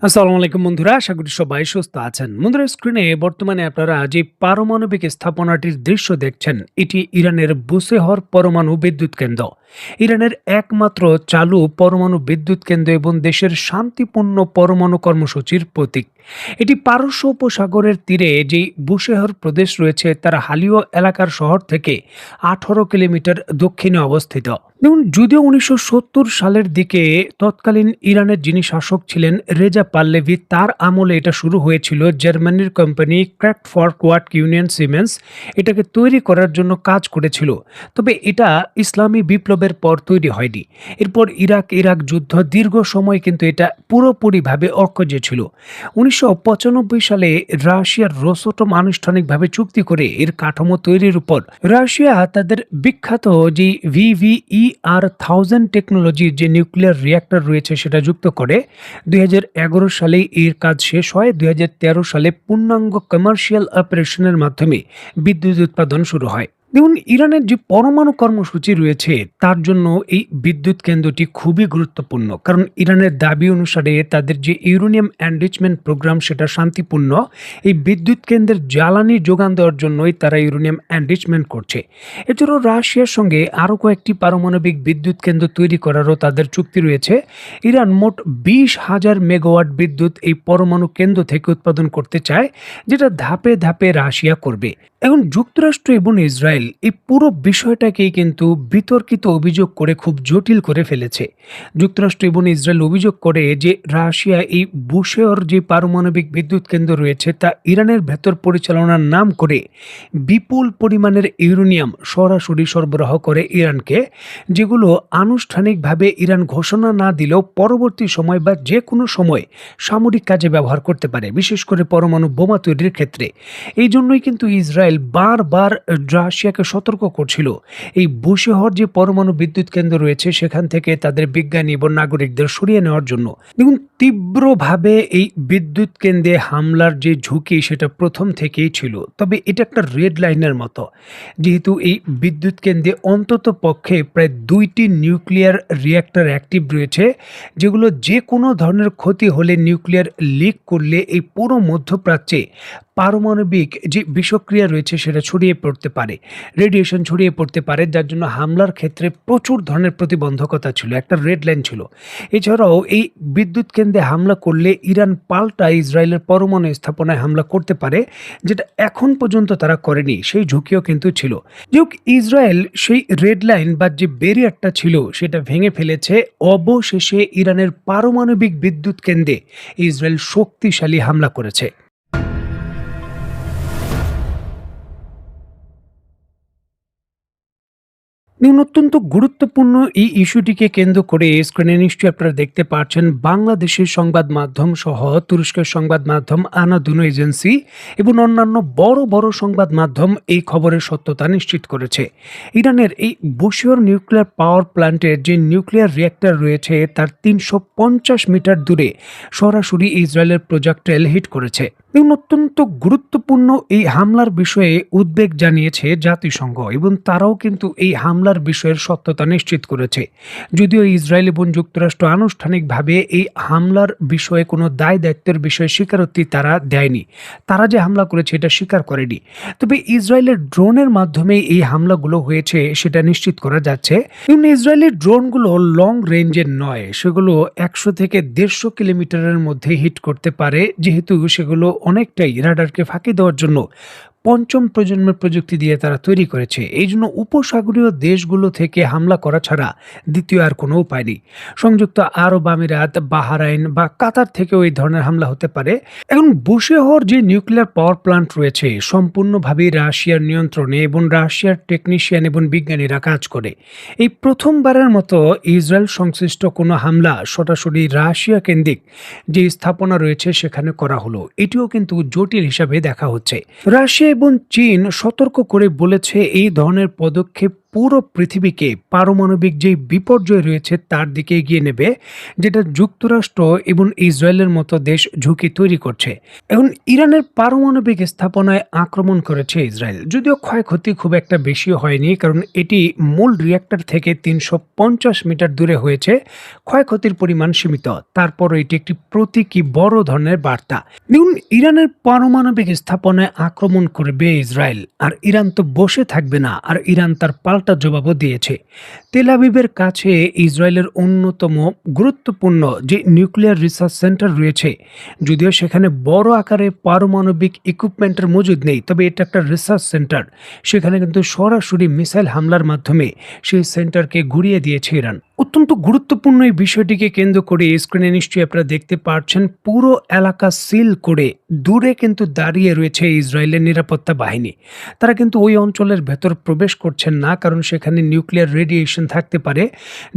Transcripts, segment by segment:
আসসালামু আলাইকুম বন্ধুরা, আশা করি সবাই সুস্থ আছেন। বন্ধুরা, স্ক্রিনে বর্তমানে আপনারা যে পারমাণবিক স্থাপনাটির দৃশ্য দেখছেন, এটি ইরানের বুশেহর পরমাণু বিদ্যুৎ কেন্দ্র। ইরানের একমাত্র চালু পরমাণু বিদ্যুৎ কেন্দ্র এবং দেশের শান্তিপূর্ণ পরমাণু কর্মসূচির প্রতীক। এটি পারস্য উপসাগরের তীরে যে বুশেহর প্রদেশ রয়েছে তার হালিও এলাকার শহর থেকে 18 কিলোমিটার দক্ষিণে অবস্থিত। দেখুন, যদিও 1970 সালের দিকে তৎকালীন ইরানের যিনি শাসক ছিলেন রেজা পাল্লেভি, তার আমলে এটা শুরু হয়েছিল। জার্মানির কোম্পানি ক্র্যাফটওয়ার্ক ওয়ার্ক ইউনিয়ন সিমেন্স এটাকে তৈরি করার জন্য কাজ করেছিল। তবে এটা ইসলামী বিপ্লবের পর তৈরি হয়নি। এরপর ইরাক যুদ্ধ দীর্ঘ সময় কিন্তু এটা পুরোপুরিভাবে অকেজো ছিল। 1995 সালে রাশিয়ার রোসোটম আনুষ্ঠানিকভাবে চুক্তি করে এর কাঠামো তৈরির উপর রাশিয়া তাদের বিখ্যাত যে VVER-1000 টেকনোলজির যে নিউক্লিয়ার রিঅ্যাক্টর রয়েছে সেটা যুক্ত করে। 2011 সালে এর কাজ শেষ হয়। 2013 সালে পূর্ণাঙ্গ কমার্শিয়াল অপারেশনের মাধ্যমে বিদ্যুৎ উৎপাদন শুরু হয়। দেখুন, ইরানের যে পরমাণু কর্মসূচি রয়েছে তার জন্য এই বিদ্যুৎ কেন্দ্রটি খুবই গুরুত্বপূর্ণ, কারণ ইরানের দাবি অনুসারে তাদের যে ইউরেনিয়াম এনরিচমেন্ট প্রোগ্রাম সেটা শান্তিপূর্ণ। এই বিদ্যুৎ কেন্দ্রের জ্বালানি যোগান দেওয়ার জন্যই তারা ইউরেনিয়াম এনরিচমেন্ট করছে। এছাড়াও রাশিয়ার সঙ্গে আরও কয়েকটি পারমাণবিক বিদ্যুৎ কেন্দ্র তৈরি করারও তাদের চুক্তি রয়েছে। ইরান মোট 20,000 মেগাওয়াট বিদ্যুৎ এই পরমাণু কেন্দ্র থেকে উৎপাদন করতে চায়, যেটা ধাপে ধাপে রাশিয়া করবে। এখন যুক্তরাষ্ট্র এবং ইসরায়েল এই পুরো বিষয়টাকেই কিন্তু বিতর্কিত অভিযোগ করে খুব জটিল করে ফেলেছে। যুক্তরাষ্ট্র এবং ইসরায়েল অভিযোগ করে যে রাশিয়া এই বুশেহর যে পারমাণবিক বিদ্যুৎ কেন্দ্র রয়েছে তা ইরানের ভেতর পরিচালনার নাম করে বিপুল পরিমাণের ইউরেনিয়াম সরাসরি সরবরাহ করে ইরানকে, যেগুলো আনুষ্ঠানিকভাবে ইরান ঘোষণা না দিলেও পরবর্তী সময় বা যে কোনো সময় সামরিক কাজে ব্যবহার করতে পারে, বিশেষ করে পরমাণু বোমা তৈরির ক্ষেত্রে। এই জন্যই কিন্তু ইসরায়েল বারবার রাশিয়াকে সতর্ক করছিল এই বুশেহর যে পরমাণু বিদ্যুৎ কেন্দ্র রয়েছে সেখান থেকে তাদের বিজ্ঞানী এবং নাগরিকদের সরিয়ে নেওয়ার জন্য। দেখুন, তীব্রভাবে এই বিদ্যুৎ কেন্দ্রে হামলার যে ঝুঁকি সেটা প্রথম থেকেই ছিল। তবে এটা একটা রেড লাইনের মতো, যেহেতু এই বিদ্যুৎ কেন্দ্রে অন্তত পক্ষে প্রায় 2টি নিউক্লিয়ার রিঅ্যাক্টর অ্যাক্টিভ রয়েছে, যেগুলো যে কোনো ধরনের ক্ষতি হলে, নিউক্লিয়ার লিক করলে এই পুরো মধ্যপ্রাচ্যে পারমাণবিক যে বিষক্রিয়া রয়েছে সেটা ছড়িয়ে পড়তে পারে, রেডিয়েশন ছড়িয়ে পড়তে পারে, যার জন্য হামলার ক্ষেত্রে প্রচুর ধরনের প্রতিবন্ধকতা ছিল, একটা রেড লাইন ছিল। এছাড়াও এই বিদ্যুৎ কেন্দ্রে হামলা করলে ইরান পাল্টা ইসরায়েলের পরমাণু স্থাপনায় হামলা করতে পারে, যেটা এখন পর্যন্ত তারা করেনি, সেই ঝুঁকিও কিন্তু ছিল। যেহেতু ইসরায়েল সেই রেড লাইন বা যে ব্যারিয়ারটা ছিল সেটা ভেঙে ফেলেছে, অবশেষে ইরানের পারমাণবিক বিদ্যুৎ কেন্দ্রে ইসরায়েল শক্তিশালী হামলা করেছে। দেখুন, অত্যন্ত গুরুত্বপূর্ণ এই ইস্যুটিকে কেন্দ্র করে স্ক্রিনে নিশ্চয়ই আপনারা দেখতে পাচ্ছেন বাংলাদেশের সংবাদ মাধ্যম সহ তুরস্কের সংবাদ মাধ্যম আনাদুনো এজেন্সি এবং অন্যান্য বড় বড় সংবাদ মাধ্যম এই খবরের সত্যতা নিশ্চিত করেছে। ইরানের এই বুশেহর নিউক্লিয়ার পাওয়ার প্ল্যান্টের যে নিউক্লিয়ার রিঅ্যাক্টর রয়েছে তার 350 মিটার দূরে সরাসরি ইসরায়েলের প্রজেক্টাইল হিট করেছে। দেখুন, অত্যন্ত গুরুত্বপূর্ণ এই হামলার বিষয়ে উদ্বেগ জানিয়েছে জাতিসংঘ এবং তারাও কিন্তু এই হামলার বিষয়ের সত্যতা নিশ্চিত করেছে। যদিও ইসরায়েল এবং যুক্তরাষ্ট্র আনুষ্ঠানিকভাবে এই হামলার বিষয়ে কোনো দায় দায়িত্বের বিষয়ে স্বীকারোক্তি তারা দেয়নি, তারা যে হামলা করেছে এটা স্বীকার করেনি। তবে ইসরায়েলের ড্রোনের মাধ্যমে এই হামলাগুলো হয়েছে সেটা নিশ্চিত করা যাচ্ছে। এবং ইসরায়েলের ড্রোনগুলো লং রেঞ্জের নয়, সেগুলো 100 থেকে 150 কিলোমিটারের মধ্যে হিট করতে পারে, যেহেতু সেগুলো অনেকটাই রাডারকে ফাঁকি দেওয়ার জন্য পঞ্চম প্রজন্মের প্রযুক্তি দিয়ে তারা তৈরি করেছে। এই জন্য উপসাগরীয় দেশগুলো থেকে হামলা করা ছাড়া দ্বিতীয় আর কোনো উপায় নেই। সংযুক্ত আরব আমিরাত, বাহরাইন বা কাতার থেকেও এই ধরনের হামলা হতে পারে। এখন বুশেহর যে নিউক্লিয়ার পাওয়ার প্ল্যান্ট রয়েছে সম্পূর্ণভাবে রাশিয়ার নিয়ন্ত্রণে এবং রাশিয়ার টেকনিশিয়ান এবং বিজ্ঞানীরা কাজ করে। এই প্রথমবারের মতো ইসরায়েল সংশ্লিষ্ট কোনো হামলা সরাসরি রাশিয়া কেন্দ্রিক যে স্থাপনা রয়েছে সেখানে করা হলো, এটিও কিন্তু জটিল হিসাবে দেখা হচ্ছে। রাশিয়া এবং চীন সতর্ক করে বলেছে এই ধরনের পদক্ষেপ পুরো পৃথিবীকে পারমাণবিক যে বিপর্যয় রয়েছে তার দিকে এগিয়ে নেবে, যেটা যুক্তরাষ্ট্র এবং ইসরায়েলের মতো দেশ ঝুঁকি তৈরি করছে। এখন ইরানের পারমাণবিক স্থাপনায় আক্রমণ করেছে ইসরায়েল, যদিও ক্ষয়ক্ষতি খুব একটা বেশি হয়নি, কারণ এটি মূল রিঅ্যাক্টর থেকে ৩৫০ মিটার দূরে হয়েছে। ক্ষয়ক্ষতির পরিমাণ সীমিত, তারপরও এটি একটি প্রতীকী বড় ধরনের বার্তা। দেখুন, ইরানের পারমাণবিক স্থাপনায় আক্রমণ করবে ইসরায়েল, আর ইরান তো বসে থাকবে না, আর ইরান তার পাল্টা জবাবও দিয়েছে। তেল আবিবের কাছে ইসরায়েলের অন্যতম গুরুত্বপূর্ণ যে নিউক্লিয়ার রিসার্চ সেন্টার রয়েছে, যদিও সেখানে বড় আকারে পারমাণবিক ইকুইপমেন্টের মজুদ নেই, তবে এটা একটা রিসার্চ সেন্টার। সেখানে কিন্তু সরাসরি মিসাইল হামলার মাধ্যমে সেই সেন্টারকে ঘুরিয়ে দিয়েছে ইরান। অত্যন্ত গুরুত্বপূর্ণ এই বিষয়টিকে কেন্দ্র করে স্ক্রিনে নিশ্চয়ই আপনারা দেখতে পাচ্ছেন, পুরো এলাকা সিল করে দূরে কিন্তু দাঁড়িয়ে রয়েছে ইসরায়েলের নিরাপত্তা বাহিনী। তারা কিন্তু ওই অঞ্চলের ভেতর প্রবেশ করছেন না, কারণ সেখানে নিউক্লিয়ার রেডিয়েশন থাকতে পারে,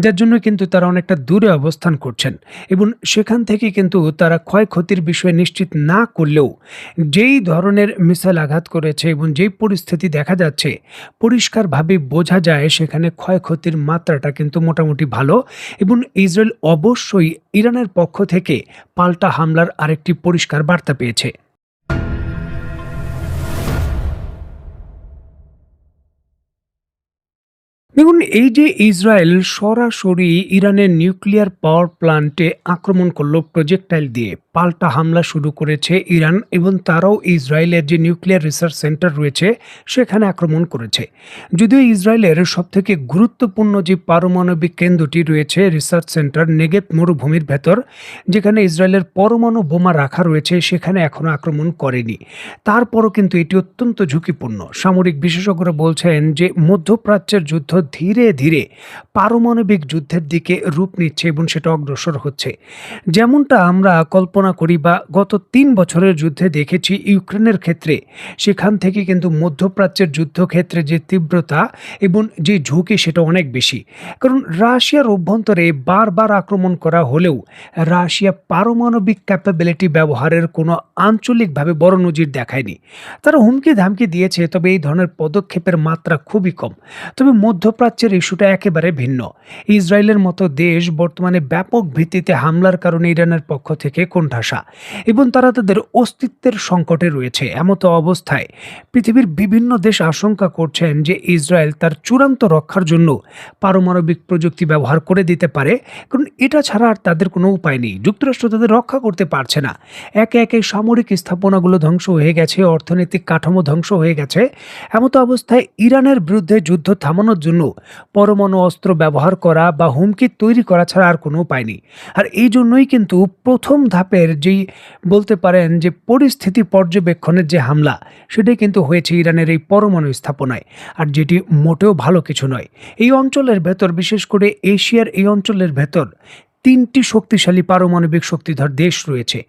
যার জন্য কিন্তু তারা অনেকটা দূরে অবস্থান করছেন। এবং সেখান থেকে কিন্তু তারা ক্ষয়ক্ষতির বিষয়ে নিশ্চিত না করলেও যেই ধরনের মিসাইল আঘাত করেছে এবং যেই পরিস্থিতি দেখা যাচ্ছে, পরিষ্কারভাবে বোঝা যায় সেখানে ক্ষয়ক্ষতির মাত্রাটা কিন্তু মোটামুটি ভালো। এবং ইসরায়েল অবশ্যই ইরানের পক্ষ থেকে পাল্টা হামলার আরেকটি পরিষ্কার বার্তা পেয়েছে। দেখুন, এই যে ইসরায়েল সরাসরি ইরানের নিউক্লিয়ার পাওয়ার প্ল্যান্টে আক্রমণ করলো প্রজেক্টাইল দিয়ে, পাল্টা হামলা শুরু করেছে ইরান, এবং তারাও ইসরায়েলের যে নিউক্লিয়ার রিসার্চ সেন্টার রয়েছে সেখানে আক্রমণ করেছে। যদিও ইসরায়েলের সবথেকে গুরুত্বপূর্ণ যে পারমাণবিক কেন্দ্রটি রয়েছে, রিসার্চ সেন্টার নেগেভ মরুভূমির ভেতর, যেখানে ইসরায়েলের পরমাণু বোমা রাখা রয়েছে, সেখানে এখনো আক্রমণ করেনি। তারপরও কিন্তু এটি অত্যন্ত ঝুঁকিপূর্ণ। সামরিক বিশেষজ্ঞরা বলছেন যে মধ্যপ্রাচ্যের যুদ্ধ ধীরে ধীরে পারমাণবিক যুদ্ধের দিকে রূপ নিচ্ছে এবং সেটা অগ্রসর হচ্ছে। যেমনটা আমরা কল্পনা করি বা গত ৩ বছরের যুদ্ধে দেখেছি ইউক্রেনের ক্ষেত্রে, সেখান থেকে কিন্তু মধ্যপ্রাচ্যের যুদ্ধক্ষেত্রে যে তীব্রতা এবং যে ঝুঁকি সেটা অনেক বেশি। কারণ রাশিয়ার অভ্যন্তরে বারবার আক্রমণ করা হলেও রাশিয়া পারমাণবিক ক্যাপাবিলিটি ব্যবহারের কোনো আঞ্চলিকভাবে বড় নজির দেখায়নি। তারা হুমকি ধামকি দিয়েছে, তবে এই ধরনের পদক্ষেপের মাত্রা খুবই কম। তবে মধ্যপ্রাচ্যের ইস্যুটা একেবারে ভিন্ন। ইসরায়েলের মতো দেশ বর্তমানে ব্যাপক ভিত্তিতে হামলার কারণে ইরানের পক্ষ থেকে কোণঠাসা, এবং তারা তাদের অস্তিত্বের সংকটে রয়েছে। এমতো অবস্থায় পৃথিবীর বিভিন্ন দেশ আশঙ্কা করছেন যে ইসরায়েল তার চূড়ান্ত রক্ষার জন্য পারমাণবিক প্রযুক্তি ব্যবহার করে দিতে পারে, কারণ এটা ছাড়া আর তাদের কোনো উপায় নেই। যুক্তরাষ্ট্র তাদের রক্ষা করতে পারছে না। একে একে সামরিক স্থাপনাগুলো ধ্বংস হয়ে গেছে, অর্থনৈতিক কাঠামো ধ্বংস হয়ে গেছে। এমতো অবস্থায় ইরানের বিরুদ্ধে যুদ্ধ থামানোর জন্য পরমাণু অস্ত্র ব্যবহার করা বা হুমকি তৈরি করা ছাড়া আর কোনো উপায় নেই। আর এই জন্যই কিন্তু প্রথম ধাপের যেই বলতে পারেন যে পরিস্থিতি পর্যবেক্ষণের যে হামলা, সেটাই কিন্তু হয়েছে ইরানের এই পরমাণু স্থাপনায়, আর যেটি মোটেও ভালো কিছু নয়। এই অঞ্চলের ভেতর, বিশেষ করে এশিয়ার এই অঞ্চলের ভেতর ৩টি শক্তিশালী পারমাণবিক শক্তিধর দেশ রয়েছে,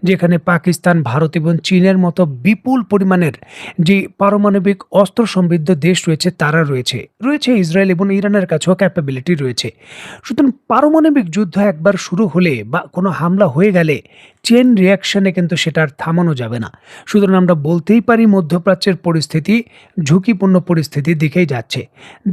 যেখানে পাকিস্তান, ভারত এবং চীনের মতো বিপুল পরিমাণের যে পারমাণবিক অস্ত্র সমৃদ্ধ দেশ রয়েছে তারা রয়েছে ইসরায়েল এবং ইরানের কাছেও ক্যাপাবিলিটি রয়েছে। সুতরাং পারমাণবিক যুদ্ধ একবার শুরু হলে বা কোনো হামলা হয়ে গেলে চেন রিয়াকশনে কিন্তু সেটা আর থামানো যাবে না। সুতরাং আমরা বলতেই পারি মধ্যপ্রাচ্যের পরিস্থিতি ঝুঁকিপূর্ণ পরিস্থিতির দিকেই যাচ্ছে।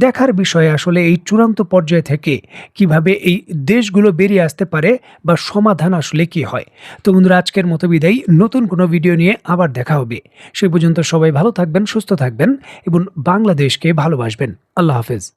দেখার বিষয় আসলে এই চূড়ান্ত পর্যায় থেকে কিভাবে এই দেশগুলো বেরিয়ে আসতে পারে বা সমাধান আসলে কি হয়। তো বন্ধুরা, আজকের মতো বিদায়। নতুন কোনো ভিডিও নিয়ে আবার দেখা হবে। সে পর্যন্ত সবাই ভালো থাকবেন, সুস্থ থাকবেন এবং বাংলাদেশকে ভালোবাসবেন। আল্লাহ হাফেজ।